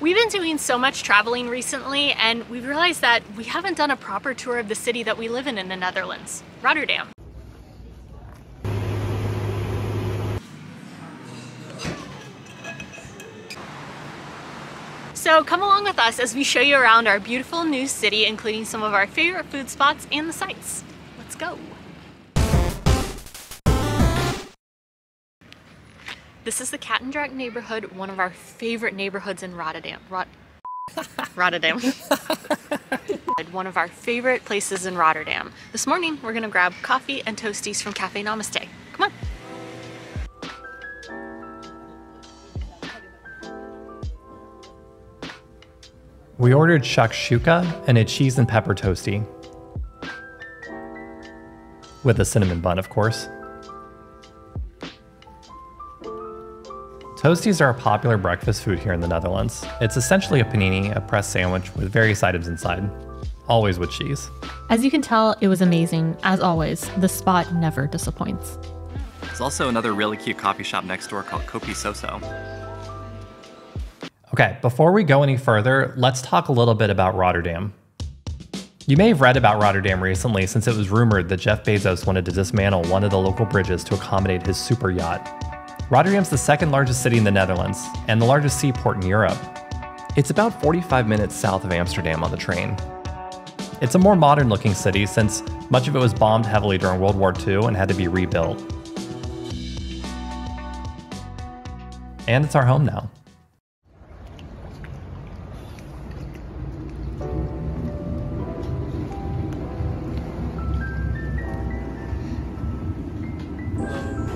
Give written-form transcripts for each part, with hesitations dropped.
We've been doing so much traveling recently, and we've realized that we haven't done a proper tour of the city that we live in the Netherlands, Rotterdam. So come along with us as we show you around our beautiful new city, including some of our favorite food spots and the sights. Let's go. This is the Katendrecht neighborhood, one of our favorite neighborhoods in Rotterdam. Rotterdam. One of our favorite places in Rotterdam. This morning, we're gonna grab coffee and toasties from Cafe Namaste. Come on. We ordered shakshuka and a cheese and pepper toasty. With a cinnamon bun, of course. Toasties are a popular breakfast food here in the Netherlands. It's essentially a panini, a pressed sandwich with various items inside, always with cheese. As you can tell, it was amazing. As always, the spot never disappoints. There's also another really cute coffee shop next door called Kopi Soso. Okay, before we go any further, let's talk a little bit about Rotterdam. You may have read about Rotterdam recently since it was rumored that Jeff Bezos wanted to dismantle one of the local bridges to accommodate his super yacht. Rotterdam's the second largest city in the Netherlands and the largest seaport in Europe. It's about 45 minutes south of Amsterdam on the train. It's a more modern looking city since much of it was bombed heavily during World War II and had to be rebuilt. And it's our home now.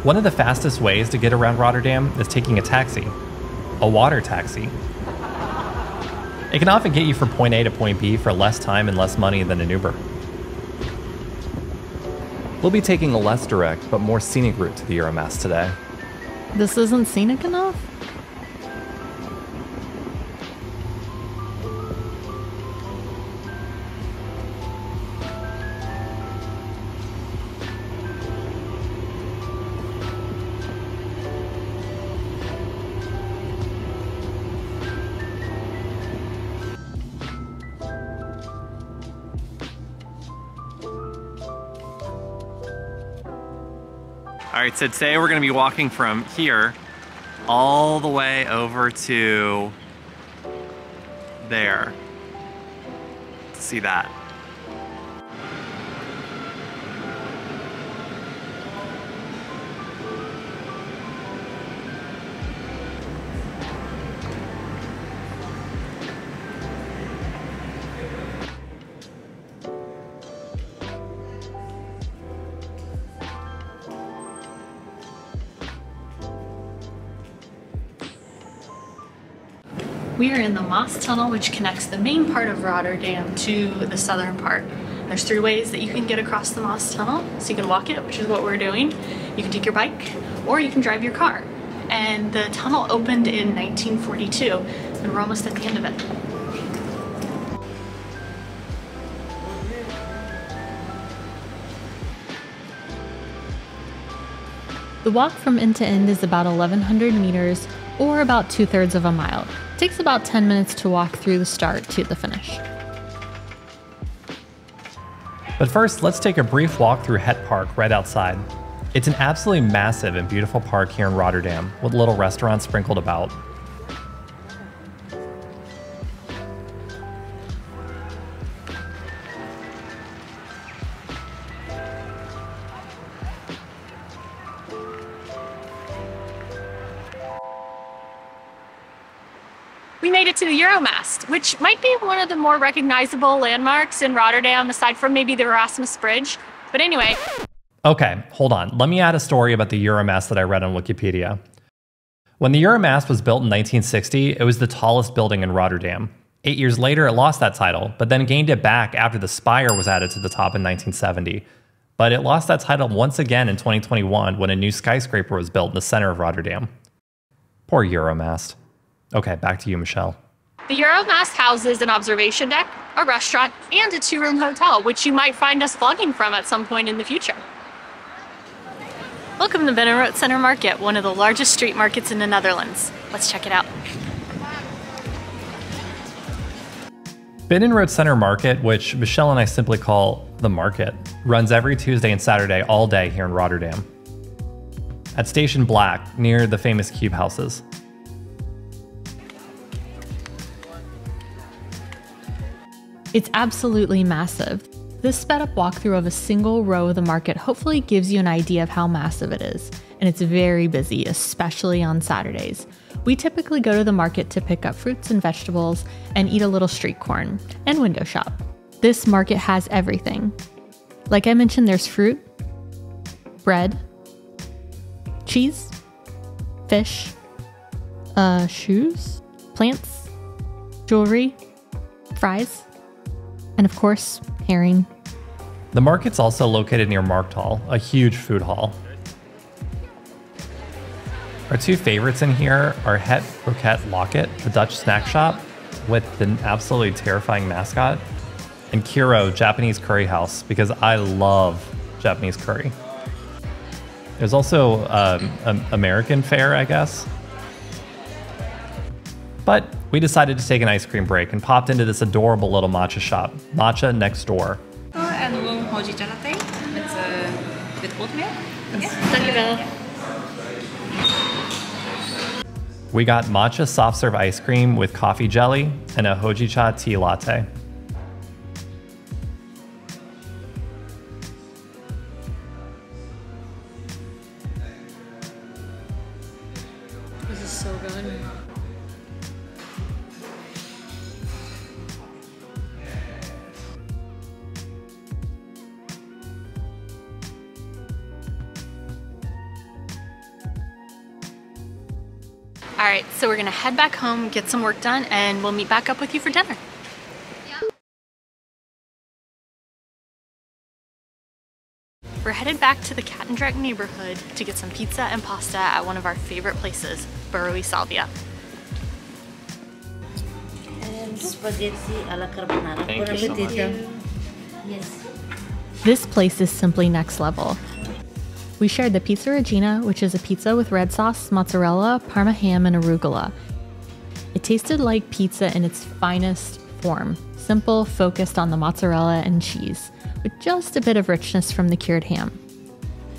One of the fastest ways to get around Rotterdam is taking a taxi, a water taxi. It can often get you from point A to point B for less time and less money than an Uber. We'll be taking a less direct but more scenic route to the Euromast today. This isn't scenic enough? All right, so today we're gonna be walking from here all the way over to there to see that. We are in the Maastunnel, which connects the main part of Rotterdam to the southern part. There's 3 ways that you can get across the Maastunnel. So you can walk it, which is what we're doing. You can take your bike, or you can drive your car. And the tunnel opened in 1942, and we're almost at the end of it. The walk from end to end is about 1,100 meters, or about 2/3 of a mile. It takes about 10 minutes to walk through the start to the finish. But first, let's take a brief walk through Het Park right outside. It's an absolutely massive and beautiful park here in Rotterdam, with little restaurants sprinkled about. We made it to the Euromast, which might be one of the more recognizable landmarks in Rotterdam, aside from maybe the Erasmus Bridge. But anyway. Okay, hold on. Let me add a story about the Euromast that I read on Wikipedia. When the Euromast was built in 1960, it was the tallest building in Rotterdam. 8 years later, it lost that title, but then gained it back after the spire was added to the top in 1970. But it lost that title once again in 2021 when a new skyscraper was built in the center of Rotterdam. Poor Euromast. Okay, back to you, Michelle. The Euromast houses an observation deck, a restaurant, and a 2-room hotel, which you might find us vlogging from at some point in the future. Welcome to Binnenrotte Center Market, one of the largest street markets in the Netherlands. Let's check it out. Binnenrotte Center Market, which Michelle and I simply call the Market, runs every Tuesday and Saturday all day here in Rotterdam. At Station Black, near the famous cube houses. It's absolutely massive. This sped up walkthrough of a single row of the market hopefully gives you an idea of how massive it is. And it's very busy, especially on Saturdays. We typically go to the market to pick up fruits and vegetables and eat a little street corn and window shop. This market has everything. Like I mentioned, there's fruit, bread, cheese, fish, shoes, plants, jewelry, fries, and of course, herring. The market's also located near Markthal, a huge food hall. Our two favorites in here are Het Park Locket, the Dutch snack shop with the absolutely terrifying mascot, and Kiro, Japanese curry house, because I love Japanese curry. There's also American fare, I guess. But we decided to take an ice cream break and popped into this adorable little matcha shop, Matcha next door. And warm hojicha latte with oat milk. Yes. We got matcha soft serve ice cream with coffee jelly and a hojicha tea latte. This is so good. All right, so we're gonna head back home, get some work done, and we'll meet back up with you for dinner. We're headed back to the Katendrecht neighborhood to get some pizza and pasta at one of our favorite places, Burro Salvia. And spaghetti alla carbonara. Thank you so much. Yes. This place is simply next level. We shared the pizza regina, which is a pizza with red sauce, mozzarella, parma ham, and arugula. It tasted like pizza in its finest form, simple, focused on the mozzarella and cheese, with just a bit of richness from the cured ham.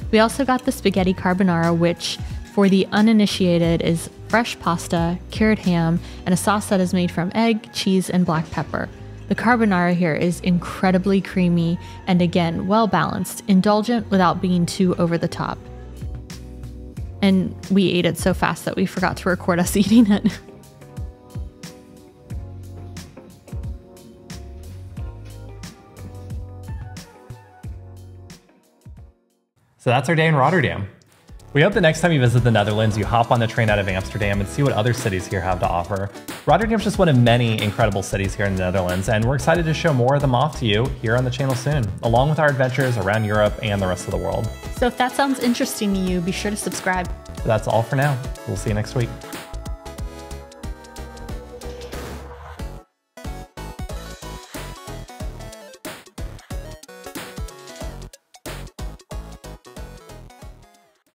We also got the spaghetti carbonara, which, for the uninitiated, is fresh pasta, cured ham, and a sauce that is made from egg, cheese, and black pepper. The carbonara here is incredibly creamy and, again, well balanced, indulgent without being too over the top. And we ate it so fast that we forgot to record us eating it. So that's our day in Rotterdam. We hope that next time you visit the Netherlands, you hop on the train out of Amsterdam and see what other cities here have to offer. Rotterdam's just one of many incredible cities here in the Netherlands, and we're excited to show more of them off to you here on the channel soon, along with our adventures around Europe and the rest of the world. So if that sounds interesting to you, be sure to subscribe. So that's all for now. We'll see you next week.